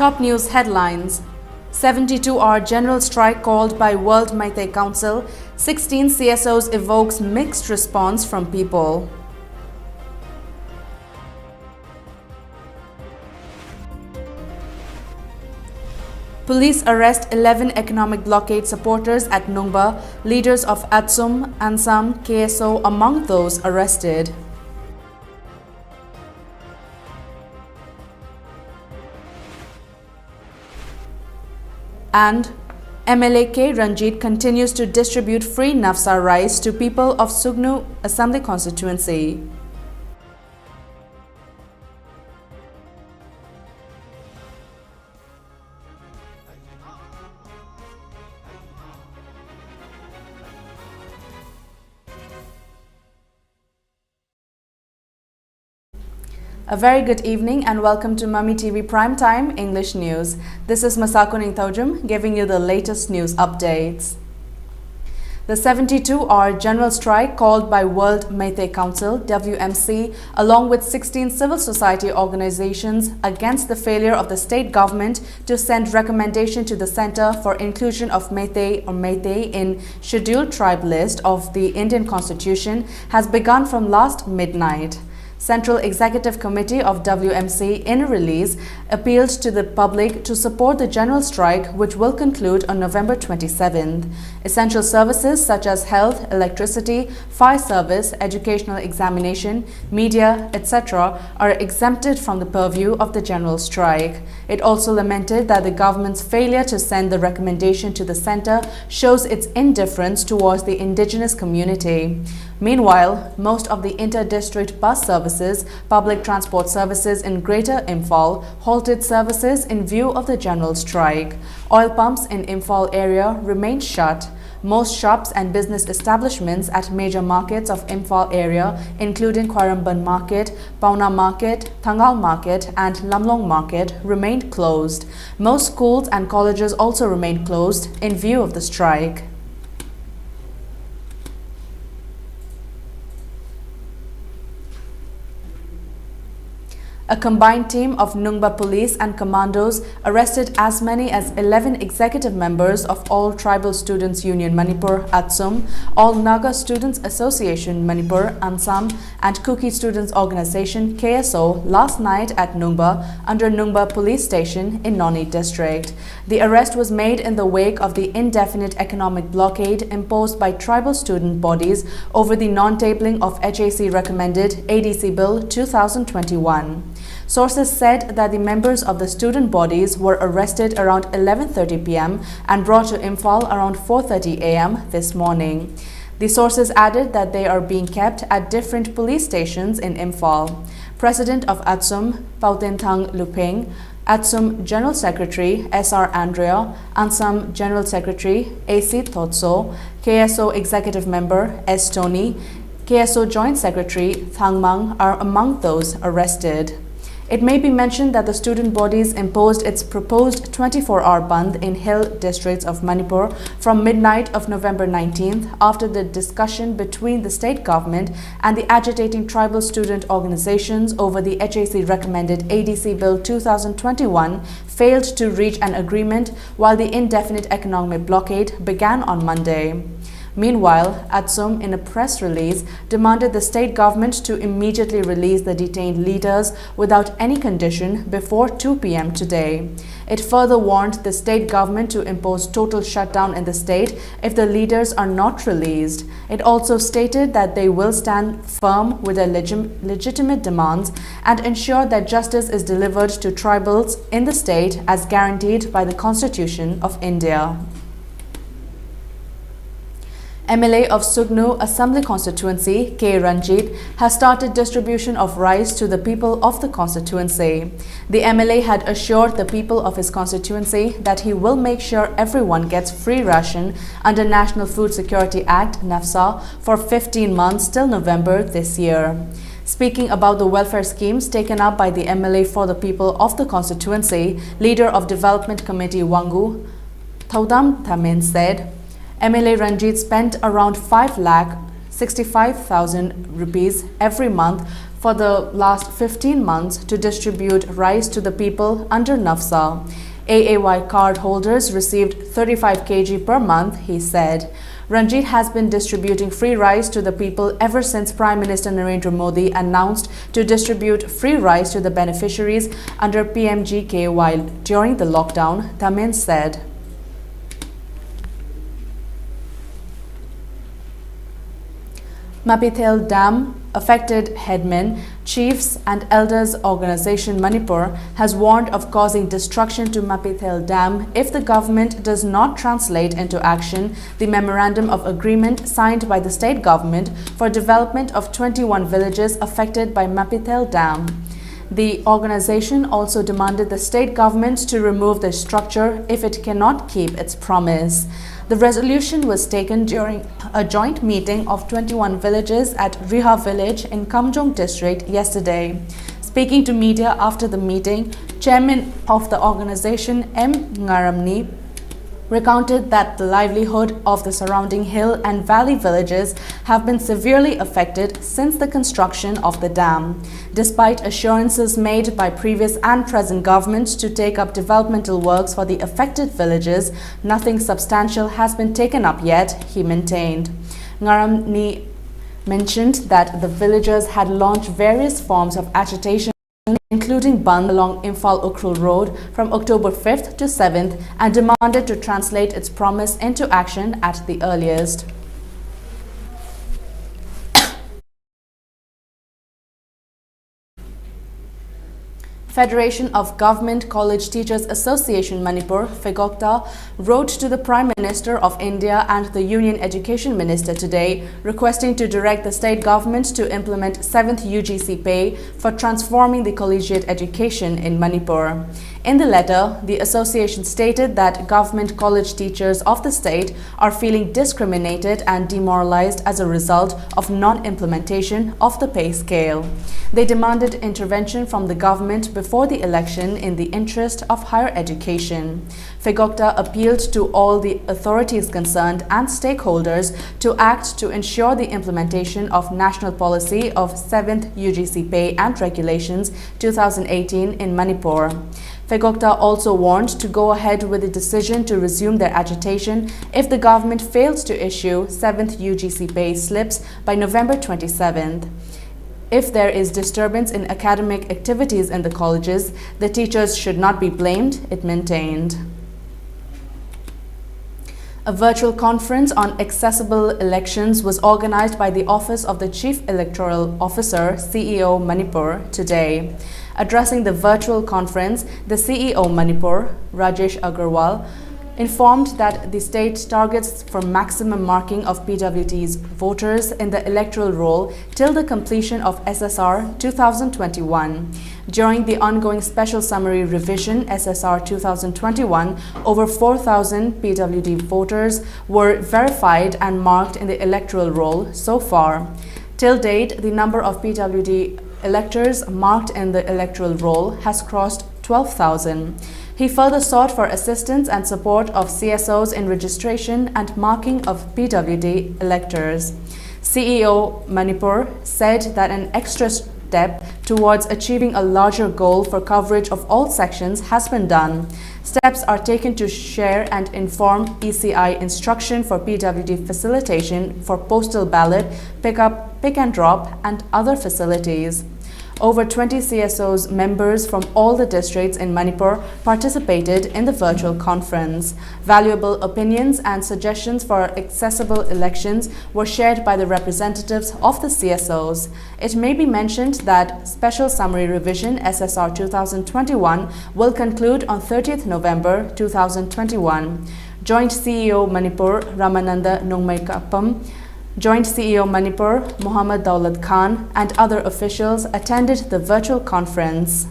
Top news headlines. 72-hour general strike called by World Meitei Council. 16 CSOs evokes mixed response from people. Police arrest 11 economic blockade supporters at Nungba. Leaders of Atsum, Ansam, KSO among those arrested. And MLA K. Ranjit continues to distribute free Nafsa rice to people of Sugnu Assembly constituency. A very good evening and welcome to MAMI TV Primetime English News. This is MASACO NINGTHOUJAM giving you the latest news updates. The 72-hour general strike called by World Meitei Council (WMC) along with 16 civil society organizations against the failure of the state government to send recommendation to the Center for Inclusion of Meitei or Meitei in Scheduled Tribe list of the Indian Constitution has begun from last midnight. Central Executive Committee of WMC, in a release, appealed to the public to support the general strike, which will conclude on November 27th. Essential services such as health, electricity, fire service, educational examination, media, etc. are exempted from the purview of the general strike. It also lamented that the government's failure to send the recommendation to the centre shows its indifference towards the indigenous community. Meanwhile, most of the inter-district bus services, public transport services in Greater Imphal halted services in view of the general strike. Oil pumps in Imphal area remained shut. Most shops and business establishments at major markets of Imphal area, including Kwaramban Market, Pauna Market, Thangal Market and Lamlong Market, remained closed. Most schools and colleges also remained closed in view of the strike. A combined team of Nungba police and commandos arrested as many as 11 executive members of All Tribal Students Union Manipur Atsum, All Naga Students Association Manipur Ansam and Kuki Students Organization KSO last night at Nungba under Nungba Police Station in Noni district. The arrest was made in the wake of the indefinite economic blockade imposed by tribal student bodies over the non-tabling of HAC recommended ADC Bill 2021. Sources said that the members of the student bodies were arrested around 11:30 p.m. and brought to Imphal around 4:30 a.m. this morning. The sources added that they are being kept at different police stations in Imphal. President of Atsum, Pautenthang Lupeng, Atsum General Secretary S.R. Andrea, Ansam General Secretary A.C. Thotso, KSO Executive Member S. Tony, KSO Joint Secretary Thangmang are among those arrested. It may be mentioned that the student bodies imposed its proposed 24-hour bandh in hill districts of Manipur from midnight of November 19th after the discussion between the state government and the agitating tribal student organizations over the HAC recommended ADC Bill 2021 failed to reach an agreement while the indefinite economic blockade began on Monday. Meanwhile, Atsum, in a press release, demanded the state government to immediately release the detained leaders without any condition before 2 p.m. today. It further warned the state government to impose total shutdown in the state if the leaders are not released. It also stated that they will stand firm with their legitimate demands and ensure that justice is delivered to tribals in the state as guaranteed by the Constitution of India. MLA of Sugnu Assembly constituency, K. Ranjit, has started distribution of rice to the people of the constituency. The MLA had assured the people of his constituency that he will make sure everyone gets free ration under National Food Security Act (NAFSA) for 15 months till November this year. Speaking about the welfare schemes taken up by the MLA for the people of the constituency, leader of Development Committee Wangu, Thaudam Thamin said, MLA Ranjit spent around 5 lakh 65,000 rupees every month for the last 15 months to distribute rice to the people under NAFSA. AAY card holders received 35 kg per month, he said. Ranjit has been distributing free rice to the people ever since Prime Minister Narendra Modi announced to distribute free rice to the beneficiaries under PMGKY during the lockdown, Thamin said. Mapithel Dam affected headmen, chiefs and elders organization Manipur has warned of causing destruction to Mapithel Dam if the government does not translate into action the memorandum of agreement signed by the state government for development of 21 villages affected by Mapithel Dam. The organization also demanded the state government to remove the structure if it cannot keep its promise. The resolution was taken during a joint meeting of 21 villages at Riha village in Kamjong district yesterday. Speaking to media after the meeting, chairman of the organization M. Ngaramni recounted that the livelihood of the surrounding hill and valley villages have been severely affected since the construction of the dam. Despite assurances made by previous and present governments to take up developmental works for the affected villages, nothing substantial has been taken up yet, he maintained. Ngaramni mentioned that the villagers had launched various forms of agitation including Bandh along Imphal-Ukhrul Road from October 5th to 7th and demanded to translate its promise into action at the earliest. Federation of Government College Teachers Association Manipur, FEGOCTA, wrote to the Prime Minister of India and the Union Education Minister today, requesting to direct the state government to implement 7th UGC pay for transforming the collegiate education in Manipur. In the letter, the association stated that government college teachers of the state are feeling discriminated and demoralized as a result of non-implementation of the pay scale. They demanded intervention from the government before the election in the interest of higher education. FEGOCTA appealed to all the authorities concerned and stakeholders to act to ensure the implementation of national policy of 7th UGC pay and regulations 2018 in Manipur. FEGOCTA also warned to go ahead with the decision to resume their agitation if the government fails to issue 7th UGC pay slips by November 27th. If there is disturbance in academic activities in the colleges, the teachers should not be blamed, it maintained. A virtual conference on accessible elections was organized by the Office of the Chief Electoral Officer, CEO Manipur, today. Addressing the virtual conference, the CEO Manipur, Rajesh Agarwal, informed that the state targets for maximum marking of PWD's voters in the electoral roll till the completion of SSR 2021. During the ongoing Special Summary Revision SSR 2021, over 4,000 PWD voters were verified and marked in the electoral roll so far. Till date, the number of PWD electors marked in the electoral roll has crossed 12,000. He further sought for assistance and support of CSOs in registration and marking of PWD electors. CEO Manipur said that an extra step towards achieving a larger goal for coverage of all sections has been done. Steps are taken to share and inform ECI instruction for PWD facilitation for postal ballot, pickup, pick and drop, and other facilities. Over 20 CSOs members from all the districts in Manipur participated in the virtual conference. Valuable opinions and suggestions for accessible elections were shared by the representatives of the CSOs. It may be mentioned that Special Summary Revision SSR 2021 will conclude on 30th November 2021. Joint CEO Manipur Ramananda Nongmaikapam, Joint CEO Manipur, Muhammad Daulat Khan, and other officials attended the virtual conference.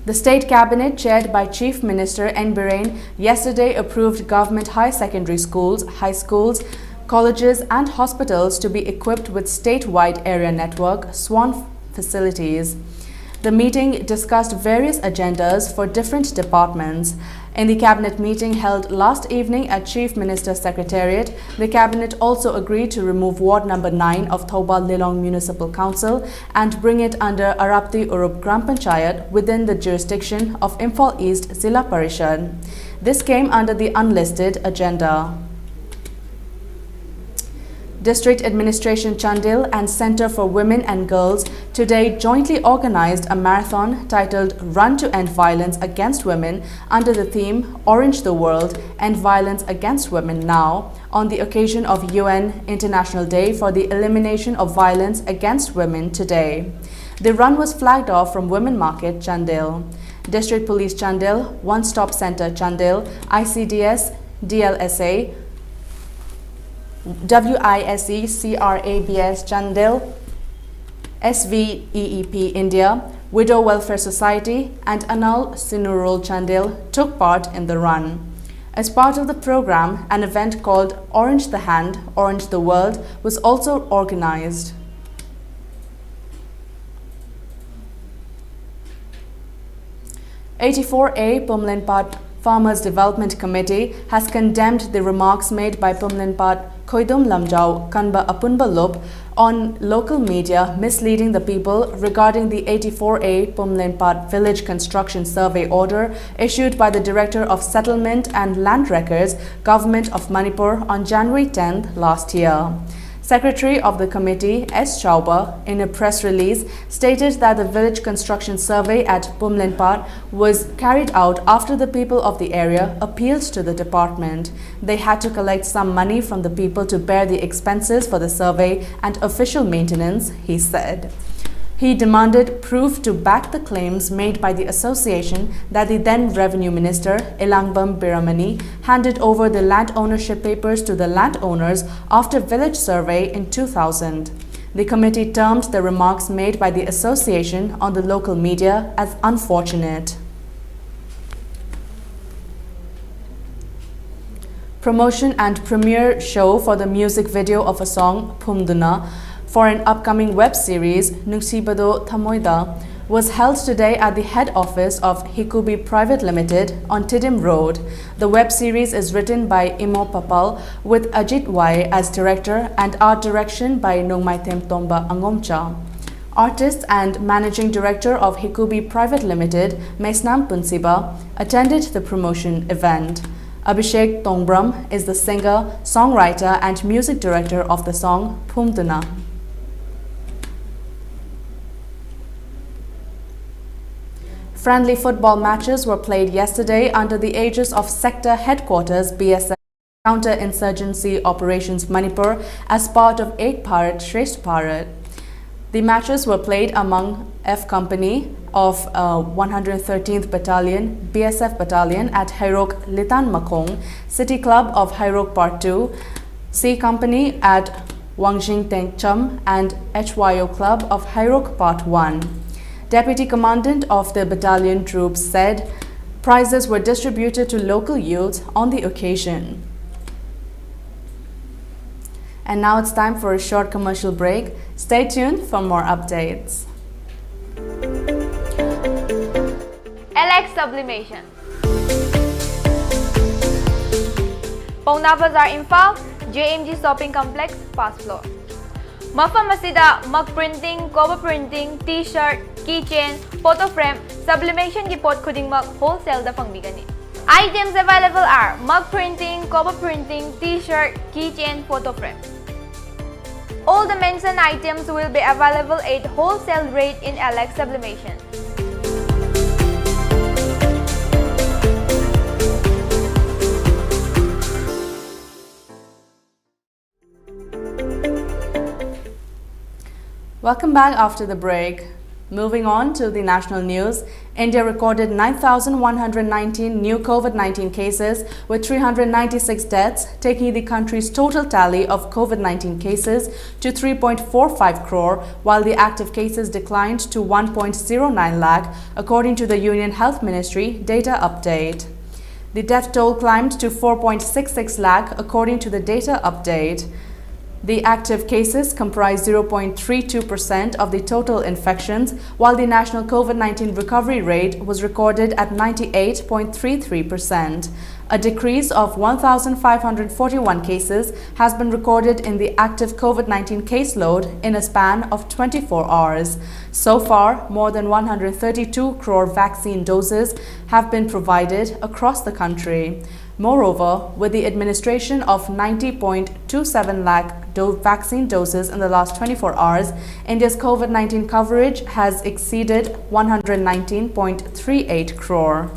The State Cabinet, chaired by Chief Minister N. Biren, yesterday approved government high secondary schools, high schools, colleges, and hospitals to be equipped with statewide area network (SWAN) facilities. The meeting discussed various agendas for different departments. In the cabinet meeting held last evening at Chief Minister's Secretariat, the cabinet also agreed to remove Ward number 9 of Thoubal Lilong Municipal Council and bring it under Arapti Urup Gram Panchayat within the jurisdiction of Imphal East Zilla Parishad. This came under the unlisted agenda. District Administration Chandil and Center for Women and Girls today jointly organized a marathon titled Run to End Violence Against Women under the theme Orange the World, End Violence Against Women Now on the occasion of UN International Day for the Elimination of Violence Against Women today. The run was flagged off from Women Market, Chandil. District Police Chandil, One Stop Center Chandil, ICDS, DLSA, WISE, CRABS Chandil, SVEEP India, Widow Welfare Society and Anal Sinurul Chandil took part in the run. As part of the program, an event called Orange the Hand, Orange the World was also organized. '84A Pumlinpat Farmers Development Committee has condemned the remarks made by Pumlinpat Khoidum Lamjau Kanba Apunba Lup on local media misleading the people regarding the 84A Pumlinpat Village Construction Survey Order issued by the Director of Settlement and Land Records, Government of Manipur on January 10th last year. Secretary of the committee, S. Chauba, in a press release, stated that the village construction survey at Pumlinpat was carried out after the people of the area appealed to the department. They had to collect some money from the people to bear the expenses for the survey and official maintenance, he said. He demanded proof to back the claims made by the association that the then Revenue Minister, Elangbam Biramani, handed over the land ownership papers to the landowners after village survey in 2000. The committee termed the remarks made by the association on the local media as unfortunate. Promotion and premiere show for the music video of a song, Phumduna, for an upcoming web series, Nuksibado Thamoida, was held today at the head office of Hikubi Private Limited on Tidim Road. The web series is written by Imo Papal with Ajit Y as director and art direction by Nongmaitem Tomba Angomcha. Artist and managing director of Hikubi Private Limited, Mesnam Punsiba, attended the promotion event. Abhishek Tongbram is the singer, songwriter and music director of the song Phumduna. Friendly football matches were played yesterday under the aegis of Sector Headquarters BSF Counter-Insurgency Operations Manipur as part of Ek Bharat Shresth Bharat. The matches were played among F Company of 113th Battalion, BSF Battalion at Hairok Litan Makong, City Club of Hairok Part 2, C Company at Wangjing Tengcham and HYO Club of Hairok Part 1. Deputy Commandant of the battalion troops said prizes were distributed to local youth on the occasion. And now it's time for a short commercial break. Stay tuned for more updates. LX Sublimation. Pauna Bazaar Imphal, JMG Shopping Complex, first floor. Mafam asida mug printing, cover printing, t-shirt, keychain, photo frame, sublimation ki pot khudingmak wholesale da pangbigani. Items available are mug printing, cover printing, t-shirt, keychain, photo frame. All the mentioned items will be available at wholesale rate in LX Sublimation. Welcome back after the break. Moving on to the national news, India recorded 9,119 new COVID-19 cases with 396 deaths, taking the country's total tally of COVID-19 cases to 3.45 crore, while the active cases declined to 1.09 lakh, according to the Union Health Ministry data update. The death toll climbed to 4.66 lakh, according to the data update. The active cases comprise 0.32% of the total infections, while the national COVID-19 recovery rate was recorded at 98.33%. A decrease of 1,541 cases has been recorded in the active COVID-19 caseload in a span of 24 hours. So far, more than 132 crore vaccine doses have been provided across the country. Moreover, with the administration of 90.27 lakh vaccine doses in the last 24 hours, India's COVID-19 coverage has exceeded 119.38 crore.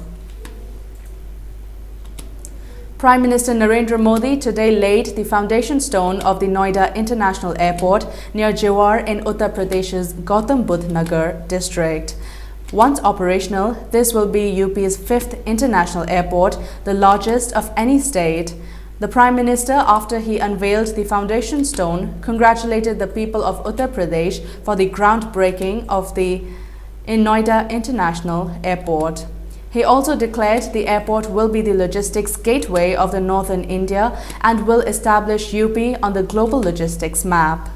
Prime Minister Narendra Modi today laid the foundation stone of the Noida International Airport near Jewar in Uttar Pradesh's Gautam Budh Nagar district. Once operational, this will be UP's 5th international airport, the largest of any state. The Prime Minister, after he unveiled the foundation stone, congratulated the people of Uttar Pradesh for the groundbreaking of the Noida International Airport. He also declared the airport will be the logistics gateway of the northern India and will establish UP on the global logistics map.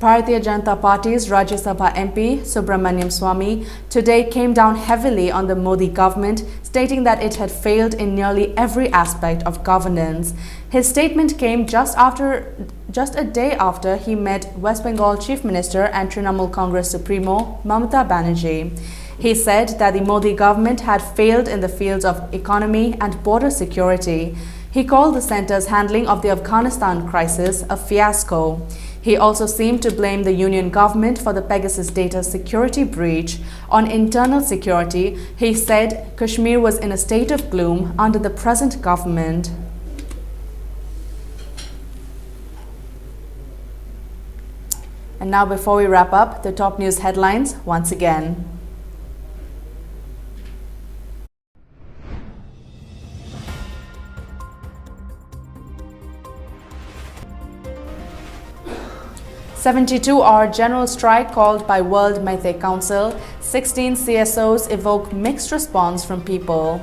Bharatiya Janata Party's Rajya Sabha MP Subramaniam Swamy today came down heavily on the Modi government, stating that it had failed in nearly every aspect of governance. His statement came just a day after he met West Bengal Chief Minister and Trinamool Congress Supremo Mamata Banerjee. He said that the Modi government had failed in the fields of economy and border security. He called the centre's handling of the Afghanistan crisis a fiasco. He also seemed to blame the union government for the Pegasus data security breach. On internal security, he said Kashmir was in a state of gloom under the present government. And now, before we wrap up, the top news headlines once again. "72-hour general strike called by World Meitei Council. 16 CSOs evoke mixed response from people."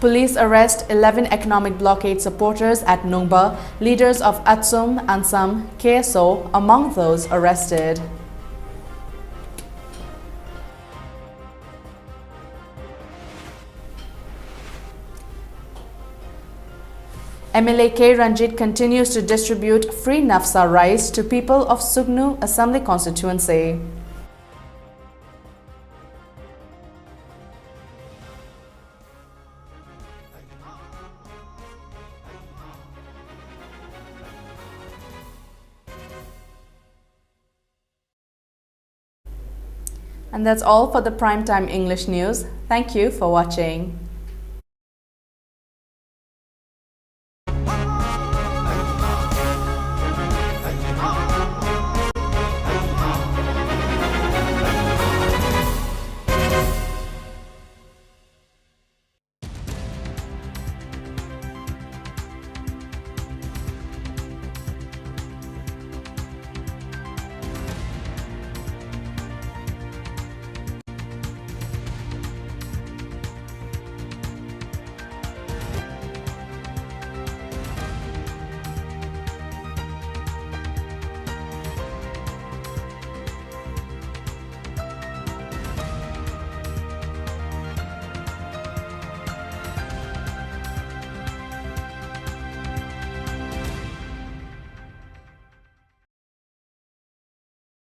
Police arrest 11 economic blockade supporters at Nungba. Leaders of Atsum, Ansam, KSO among those arrested. MLA K. Ranjit continues to distribute free Nafsa rice to people of Sugnu Assembly constituency. And that's all for the Primetime English News. Thank you for watching.